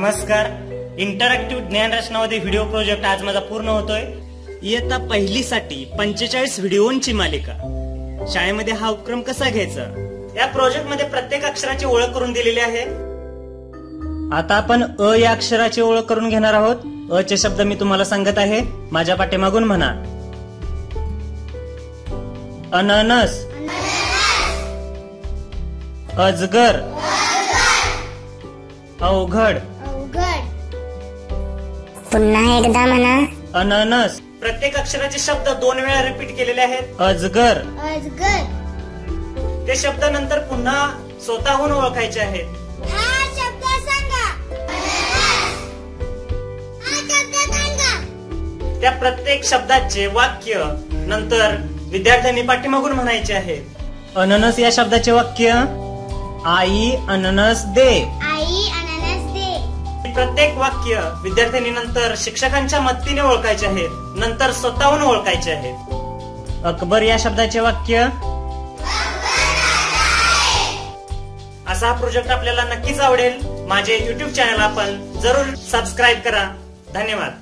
नमस्कार. इंटरॅक्टिव्ह ज्ञान रचनामध्ये video project आज माझा पूर्ण होतोय. इयत्ता पहिलीसाठी 45 व्हिडिओंची मालिका. शाळेमध्ये हा उपक्रम कसा घ्यायचा या प्रोजेक्ट मध्ये प्रत्येक अक्षराची ओळख करून दिलेली आहे. आता आपण अ या अक्षराची ओळख करून घेणार आहोत. अ चे शब्द मी तुम्हाला सांगत आहे, माझ्या पाठीमागून म्हणा. अननस, अजगर, अवघड. पुन्हा एकदा म्हणा. अननस. प्रत्येक अक्षराचे शब्द 2 वेळा रिपीट केलेले आहेत. अजगर. ते शब्द नंतर पुन्हा स्वतःहून ओळखायचे आहेत. त्या प्रत्येक शब्दाचे वाक्य नंतर विद्यार्थ्यांनी पाठीमागून म्हणायचे आहे. अननस या शब्दाचे वाक्य, आई अननस दे. प्रत्येक वाक्य विद्यार्थ्यांनी नंतर शिक्षकांच्या मदतीने ओळखायचे आहेत, नंतर स्वतःहून ओळखायचे आहेत. अकबर या शब्दाचे वाक्य. असा हा प्रोजेक्ट आपल्याला नक्कीच आवडेल. माझे YouTube चॅनल आपण जरूर सबस्क्राईब करा. धन्यवाद.